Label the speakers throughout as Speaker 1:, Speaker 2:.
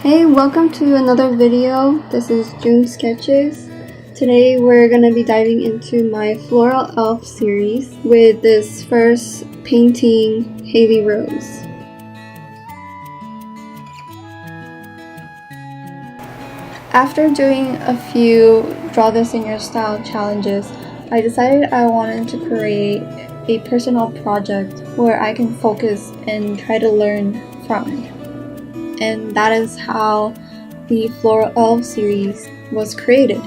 Speaker 1: Hey, welcome to another video. This is junesketches. Today we're going to be diving into my Floral Elf series with this first painting, Haley Rose. After doing a few draw this in your style challenges, I decided I wanted to create a personal project where I can focus and try to learn from. And that is how the Floral Elf series was created.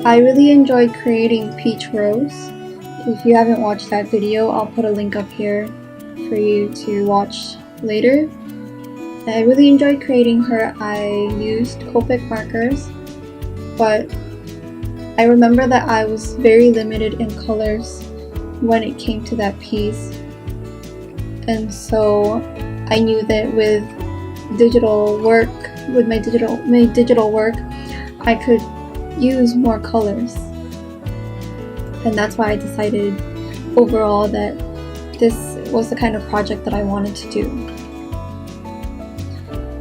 Speaker 1: I really enjoyed creating Peach Rose. If you haven't watched that video, I'll put a link up here for you to watch later. I really enjoyed creating her. I used Copic markers, but I remember that I was very limited in colors when it came to that piece, and so I knew that with my digital work, I could use more colors, and that's why I decided overall that this was the kind of project that I wanted to do.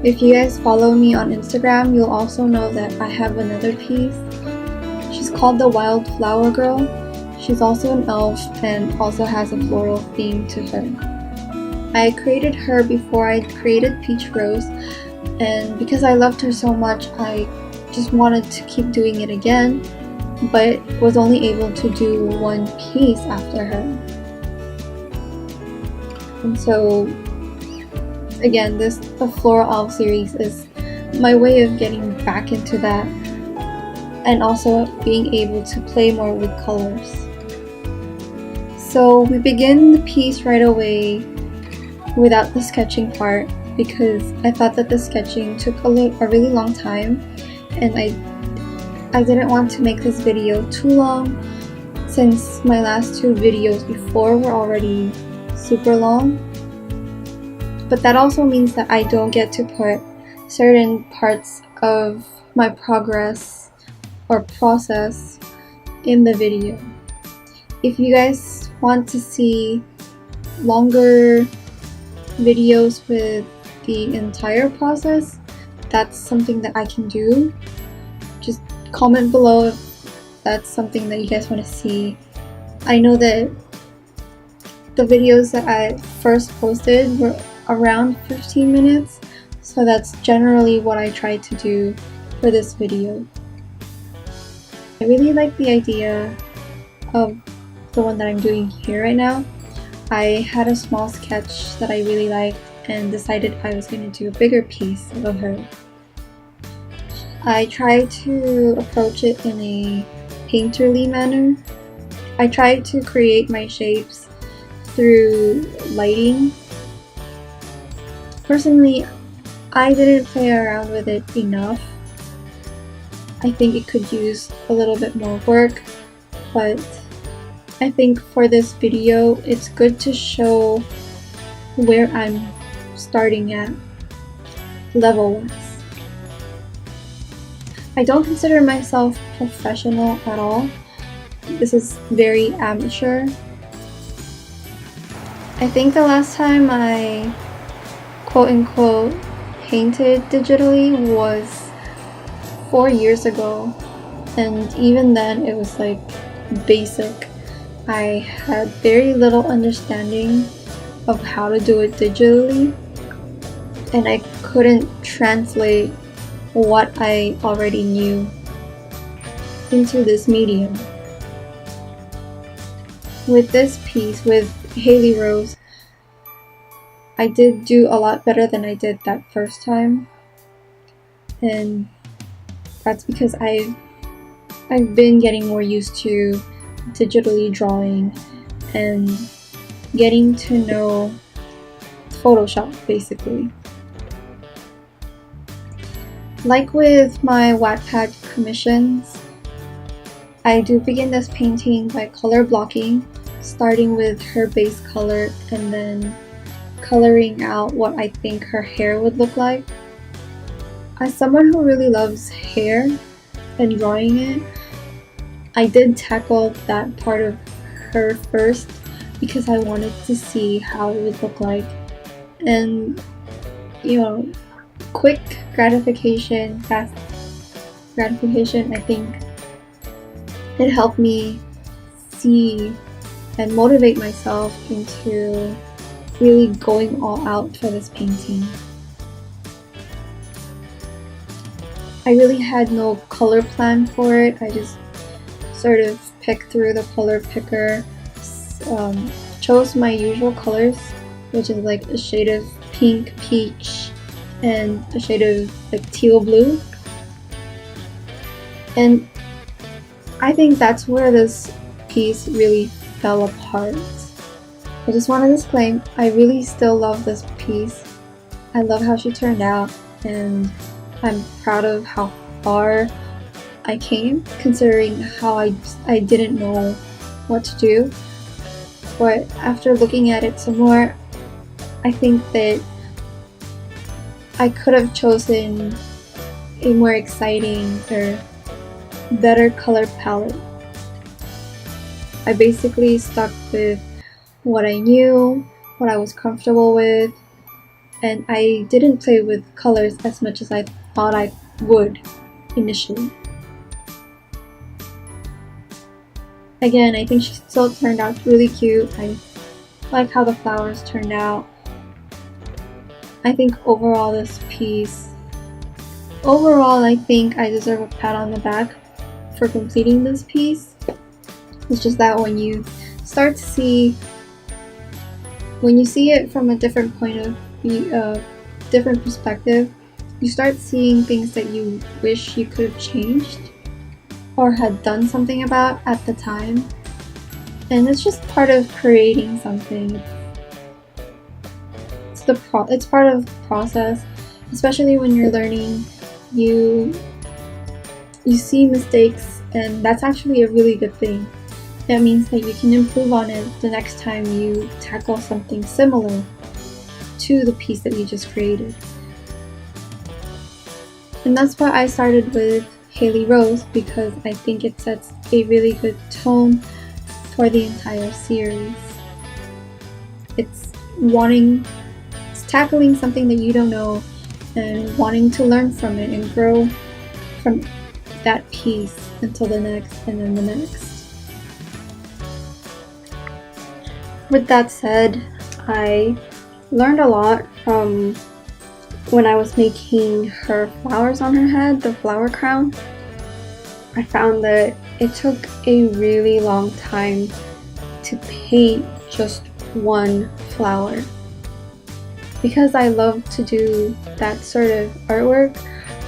Speaker 1: If you guys follow me on Instagram, you'll also know that I have another piece. She's called the Wildflower Girl. She's also an elf and also has a floral theme to her. I created her before I created Peach Rose, and because I loved her so much, I just wanted to keep doing it again, but was only able to do one piece after her. And so again, the Floral Elf series is my way of getting back into that and also being able to play more with colors. So we begin the piece right away without the sketching part because I thought that the sketching took a really long time, and I didn't want to make this video too long since my last two videos before were already super long. But that also means that I don't get to put certain parts of my progress or process in the video. If you guys want to see longer videos with the entire process, that's something that I can do. Just comment below if that's something that you guys want to see. I know that the videos that I first posted were around 15 minutes, so that's generally what I try to do for this video. I really like the idea of the one that I'm doing here right now. I had a small sketch that I really liked and decided I was going to do a bigger piece of her. I tried to approach it in a painterly manner. I tried to create my shapes through lighting. Personally, I didn't play around with it enough. I think it could use a little bit more work, but I think for this video, it's good to show where I'm starting at level-wise. I don't consider myself professional at all. This is very amateur. I think the last time I quote-unquote painted digitally was 4 years ago, and even then it was like basic. I had very little understanding of how to do it digitally, and I couldn't translate what I already knew into this medium. With this piece, with Haley Rose, I did do a lot better than I did that first time, and that's because I've been getting more used to digitally drawing and getting to know Photoshop basically. Like with my Wattpad commissions, I do begin this painting by color blocking, starting with her base color and then coloring out what I think her hair would look like. As someone who really loves hair and drawing it, I did tackle that part of her first because I wanted to see how it would look like. And you know, quick gratification, fast gratification, I think it helped me see and motivate myself into really going all out for this painting. I really had no color plan for it. I just sort of picked through the color picker, chose my usual colors, which is like a shade of pink, peach, and a shade of like teal blue. And I think that's where this piece really fell apart. I just want to disclaim, I really still love this piece. I love how she turned out, and I'm proud of how far I came, considering how I didn't know what to do. But after looking at it some more, I think that I could have chosen a more exciting or better color palette. I basically stuck with what I knew, what I was comfortable with, and I didn't play with colors as much as I thought I would initially. Again, I think she still turned out really cute. I like how the flowers turned out. I think overall this piece, I think I deserve a pat on the back for completing this piece. It's just that when you start to see, when you see it from a different point of view, different perspective, you start seeing things that you wish you could have changed or had done something about at the time. And it's just part of creating something. It's part of the process, especially when you're learning. You see mistakes, and that's actually a really good thing. That means that you can improve on it the next time you tackle something similar to the piece that you just created. And that's why I started with Haley Rose, because I think it sets a really good tone for the entire series. It's tackling something that you don't know and wanting to learn from it and grow from that piece until the next and then the next. With that said, I learned a lot from when I was making her flowers on her head, the flower crown. I found that it took a really long time to paint just one flower. Because I love to do that sort of artwork,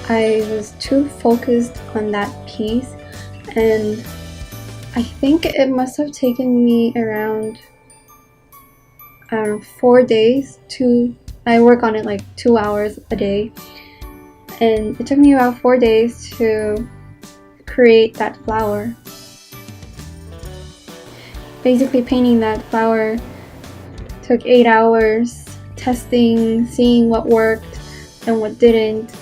Speaker 1: I was too focused on that piece, and I think it must have taken me around 4 days I work on it like 2 hours a day, and it took me about 4 days to create that flower. Basically painting that flower took 8 hours, testing, seeing what worked and what didn't,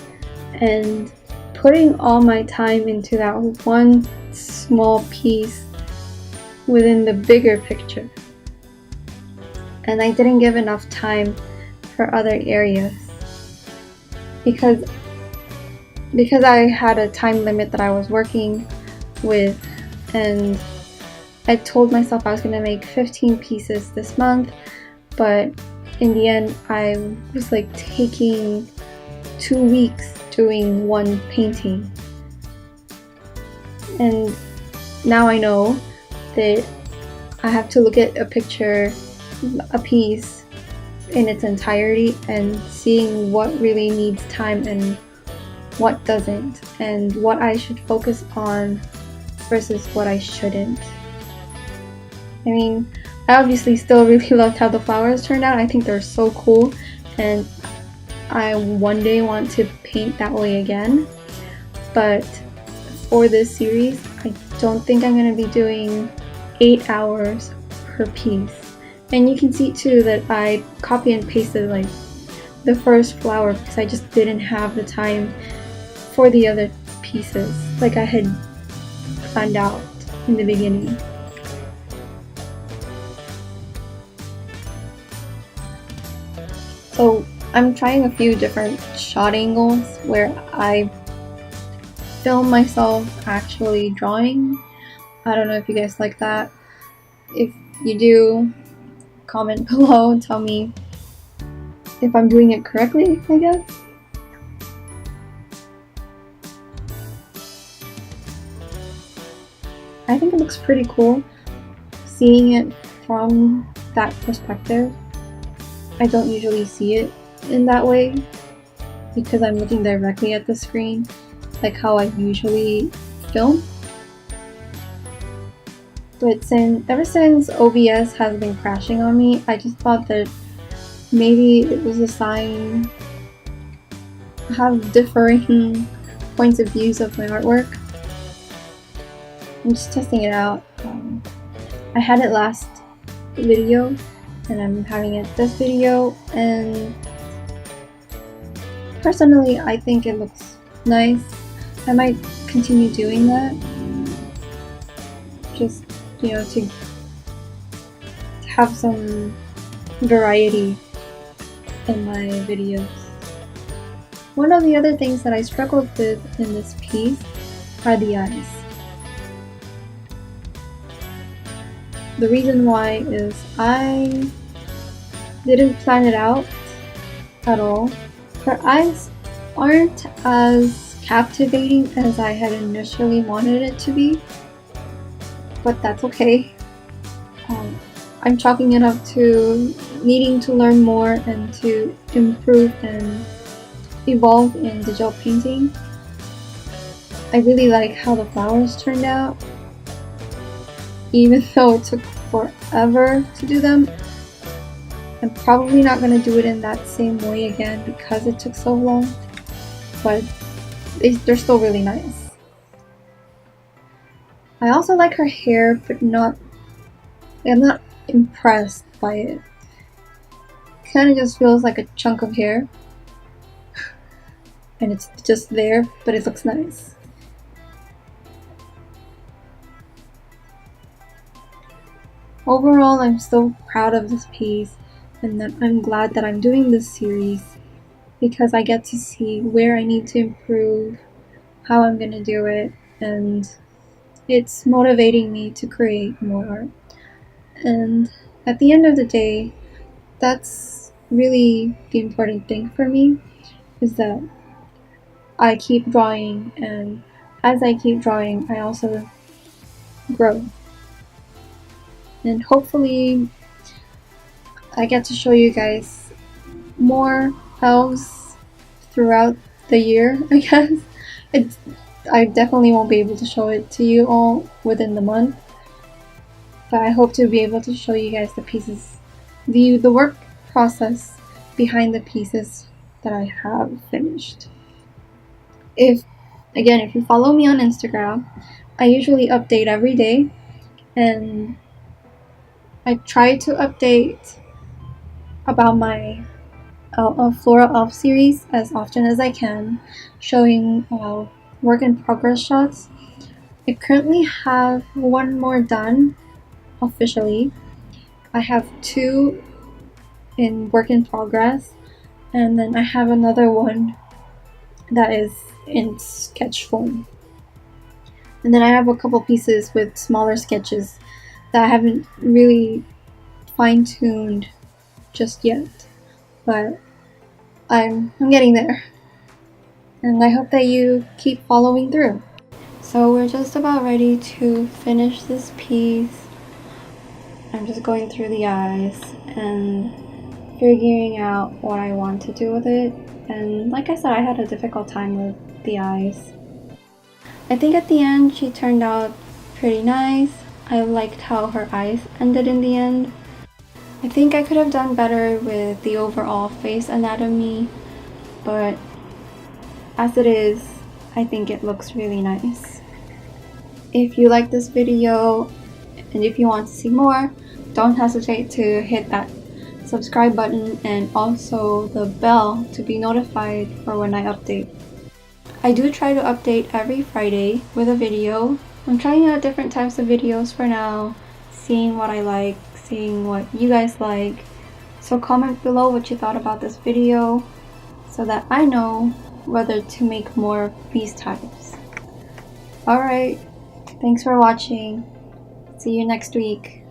Speaker 1: and putting all my time into that one small piece within the bigger picture. And I didn't give enough time for other areas because I had a time limit that I was working with, and I told myself I was going to make 15 pieces this month, but in the end I was like taking 2 weeks doing one painting. And now I know that I have to look at a piece in its entirety and seeing what really needs time and what doesn't, and what I should focus on versus what I shouldn't. I mean, I obviously still really loved how the flowers turned out. I think they're so cool, and I one day want to paint that way again. But for this series, I don't think I'm going to be doing 8 hours per piece. And you can see too that I copy and pasted like the first flower because I just didn't have the time for the other pieces like I had planned out in the beginning. So I'm trying a few different shot angles where I film myself actually drawing. I don't know if you guys like that. If you do, comment below, tell me if I'm doing it correctly, I guess. I think it looks pretty cool seeing it from that perspective. I don't usually see it in that way because I'm looking directly at the screen, like how I usually film. But ever since OBS has been crashing on me, I just thought that maybe it was a sign I have differing points of views of my artwork. I'm just testing it out. I had it last video and I'm having it this video, and personally I think it looks nice. I might continue doing that, just, you know, to have some variety in my videos. One of the other things that I struggled with in this piece are the eyes. The reason why is I didn't plan it out at all. Her eyes aren't as captivating as I had initially wanted it to be, but that's okay. I'm chalking it up to needing to learn more and to improve and evolve in digital painting. I really like how the flowers turned out. Even though it took forever to do them, I'm probably not going to do it in that same way again because it took so long, but they're still really nice. I also like her hair, but I'm not impressed by it. It kind of just feels like a chunk of hair, and it's just there, but it looks nice. Overall, I'm so proud of this piece, and that I'm glad that I'm doing this series because I get to see where I need to improve, how I'm going to do it, and it's motivating me to create more art. And at the end of the day, that's really the important thing for me, is that I keep drawing, and as I keep drawing, I also grow. And hopefully I get to show you guys more elves throughout the year, I guess. I definitely won't be able to show it to you all within the month, but I hope to be able to show you guys the pieces, the work process behind the pieces that I have finished. If you follow me on Instagram, I usually update every day, and I try to update about my Floral Elf series as often as I can, showing work in progress shots. I currently have one more done officially. I have 2 in work in progress, and then I have another one that is in sketch form. And then I have a couple pieces with smaller sketches that I haven't really fine-tuned just yet, but I'm getting there, and I hope that you keep following through. So we're just about ready to finish this piece. I'm just going through the eyes and figuring out what I want to do with it, and like I said, I had a difficult time with the eyes. I think at the end she turned out pretty nice. I liked how her eyes ended in the end. I think I could have done better with the overall face anatomy, but as it is, I think it looks really nice. If you like this video and if you want to see more, don't hesitate to hit that subscribe button and also the bell to be notified for when I update. I do try to update every Friday with a video. I'm trying out different types of videos for now, seeing what I like, seeing what you guys like. So comment below what you thought about this video so that I know whether to make more of these types. Alright, thanks for watching. See you next week.